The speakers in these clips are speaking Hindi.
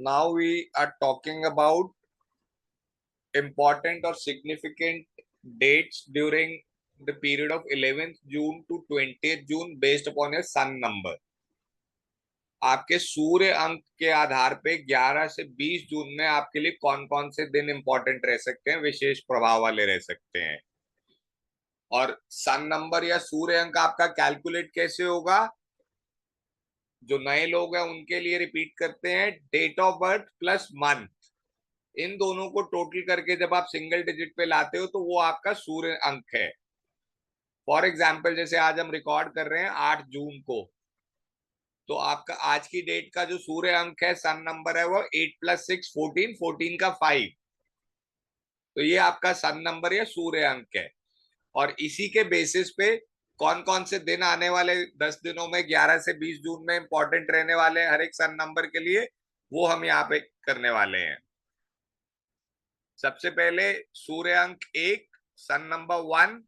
now we are talking about important or significant dates during the period of 11th June to 20th June based upon your sun number. आपके सूर्य अंक के आधार पे 11 से 20 जून में आपके लिए कौन कौन से दिन इंपॉर्टेंट रह सकते हैं, विशेष प्रभाव वाले रह सकते हैं। और सन नंबर या सूर्य अंक आपका कैलकुलेट कैसे होगा, जो नए लोग हैं उनके लिए रिपीट करते हैं, date of birth plus month, इन दोनों को टोटल करके जब आप सिंगल डिजिट पे लाते हो तो वो आपका सूर्य अंक है। फॉर एग्जाम्पल जैसे आज हम रिकॉर्ड कर रहे हैं 8 जून को, तो आपका आज की डेट का जो सूर्य अंक है, सन नंबर है, वो 8 + 6 14, 14 का 5, तो ये आपका सन नंबर या सूर्य अंक है। और इसी के बेसिस पे कौन कौन से दिन आने वाले 10 दिनों में 11 से 20 जून में इंपॉर्टेंट रहने वाले हैं हर एक सन नंबर के लिए, वो हम यहाँ पे करने वाले हैं। सबसे पहले सूर्य अंक 1, सन नंबर 1,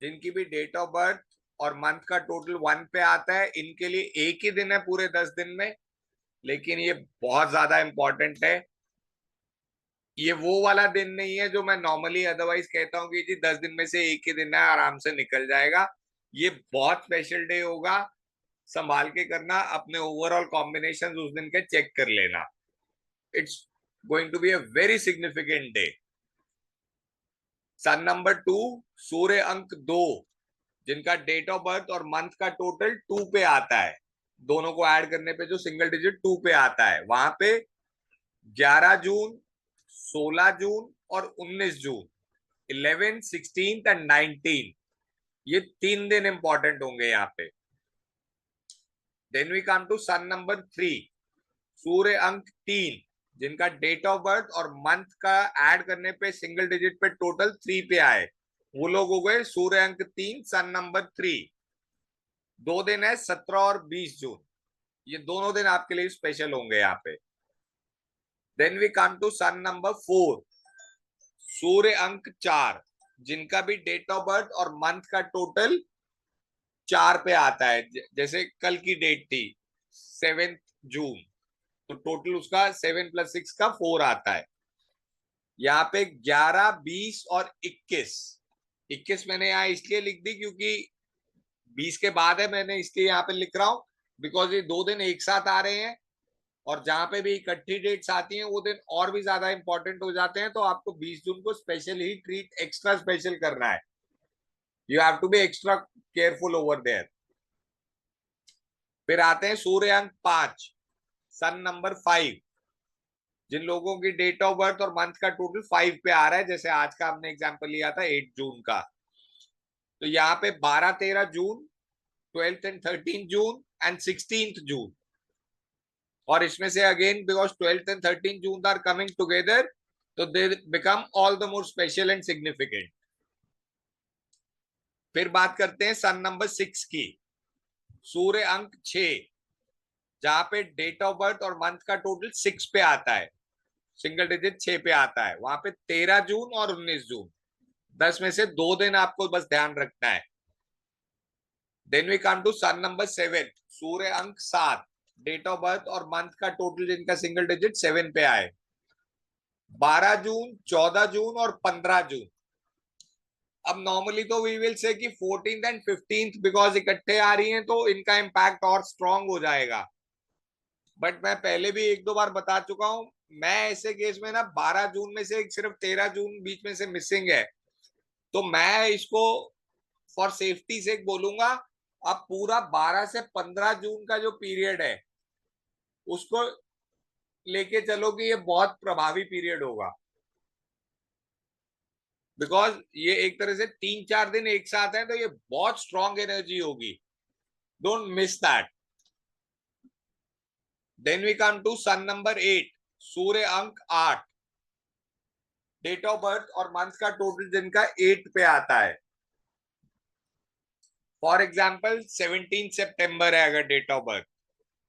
जिनकी भी डेट ऑफ बर्थ और मंथ का टोटल 1 पे आता है, इनके लिए एक ही दिन है पूरे 10 दिन में, लेकिन ये बहुत ज्यादा इंपॉर्टेंट है। ये वो वाला दिन नहीं है जो मैं नॉर्मली अदरवाइज कहता हूं कि जी 10 दिन में से एक ही दिन है, आराम से निकल जाएगा। ये बहुत स्पेशल डे होगा, संभाल के करना, अपने ओवरऑल कॉम्बिनेशन उस दिन के चेक कर लेना। It's going to be a very significant day. Sun number 2, सूर्य अंक 2, जिनका डेट ऑफ बर्थ और मंथ का टोटल 2 पे आता है, दोनों को ऐड करने पे जो सिंगल डिजिट 2 पे आता है, वहां पे 11 जून, 16 जून और 19 जून, 11, 16 एंड 19, ये 3 दिन इंपॉर्टेंट होंगे यहाँ पे। Then we come to sun number 3, सूर्य अंक 3, जिनका डेट ऑफ बर्थ और मंथ का ऐड करने पे सिंगल डिजिट पे टोटल 3 पे आए, वो लोग हो गए सूर्य अंक 3, सन नंबर 3। 2 दिन है 17 और 20 जून, ये दोनों दिन आपके लिए स्पेशल होंगे यहाँ पे। Then we come to sun number 4, सूर्य अंक 4, जिनका भी डेट ऑफ बर्थ और मंथ का टोटल 4 पे आता है। जैसे कल की डेट थी 7 जून, तो टोटल उसका 7 + 6 का 4 आता है। यहाँ पे 11, 20 और 21 मैंने यहाँ इसलिए लिख दी क्योंकि 20 के बाद है, मैंने इसलिए यहाँ पे लिख रहा हूं बिकॉज ये 2 दिन एक साथ आ रहे हैं, और जहां पे भी इकट्ठी डेट्स आती हैं वो दिन और भी ज्यादा इंपॉर्टेंट हो जाते हैं, तो आपको 20 जून को स्पेशल ही ट्रीट, एक्स्ट्रा स्पेशल करना है। You have to be extra careful over there. फिर आते हैं सूर्य अंक 5, सन नंबर 5, जिन लोगों की डेट ऑफ बर्थ और मंथ का टोटल 5 पे आ रहा है, जैसे आज का हमने एग्जांपल लिया था 8 जून का, तो यहाँ पे 12, 13 जून, 12th and 13 June and 16th जून, और इसमें से again because 12th and 13 June are coming together, तो they become all the more special and significant. फिर बात करते हैं सन नंबर 6 की, सूर्य अंक 6, जहां पे डेट ऑफ बर्थ और मंथ का टोटल 6 पे आता है, सिंगल डिजिट 6 पे आता है, वहां पे 13 जून और 19 जून, 10 में से 2 दिन आपको बस ध्यान रखना है। Then we come to sun number 7, सूर्य अंक 7, डेट ऑफ बर्थ और मंथ का टोटल जिनका सिंगल डिजिट 7 पे आए, 12 जून, 14 जून और 15 जून। अब नॉर्मली तो वी विल से कि 14th एंड 15th बिकॉज इकट्ठे आ रही हैं तो इनका इंपैक्ट और स्ट्रांग हो जाएगा, बट मैं पहले भी 1-2 बार बता चुका हूं, मैं ऐसे केस में ना 12 जून में से सिर्फ 13 जून बीच में से मिसिंग है, तो मैं इसको फॉर सेफ्टी से बोलूंगा, अब पूरा 12 से 15 जून का जो पीरियड है उसको लेके चलो कि ये बहुत प्रभावी पीरियड होगा, बिकॉज ये एक तरह से 3-4 दिन एक साथ है, तो ये बहुत स्ट्रॉन्ग एनर्जी होगी, don't miss that. Then we come to sun number 8, सूर्य अंक 8, डेट ऑफ बर्थ और मंथ का टोटल जिनका 8 पे आता है, फॉर एग्जाम्पल 17 सितंबर है अगर डेट ऑफ बर्थ,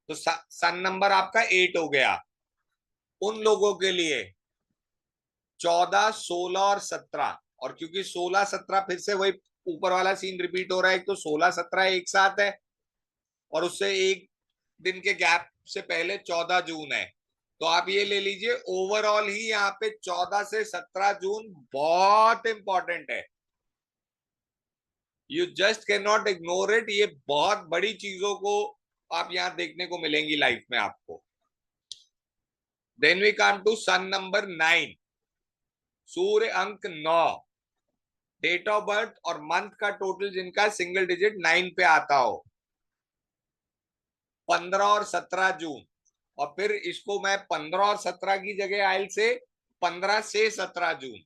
तो सन नंबर आपका 8 हो गया। उन लोगों के लिए 14, 16 और 17, और क्योंकि 16, 17 फिर से वही ऊपर वाला सीन रिपीट हो रहा है, तो 16, 17 एक साथ है, और उससे एक दिन के गैप से पहले 14 जून है, तो आप ये ले लीजिए, ओवरऑल ही यहाँ पे 14 से 17 जून बहुत इंपॉर्टेंट है। You just can not ignore it. ये बहुत बड़ी चीजों को आप यहां देखने को मिलेंगी लाइफ में आपको। Then we come to sun number 9, सूर्य अंक 9, डेट ऑफ बर्थ और मंथ का टोटल जिनका सिंगल डिजिट 9 पे आता हो, 15 और 17 जून। और फिर इसको मैं 15 और 17 की जगह आयल से 15 से 17 जून।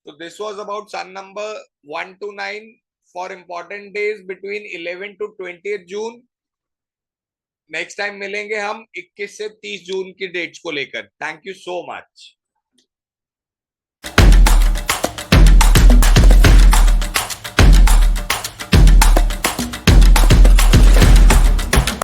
So this was about sun number 1 to 9 for important days between 11 to 20th June. Next time मिलेंगे हम 21 से 30 जून की डेट्स को लेकर। Thank you so much.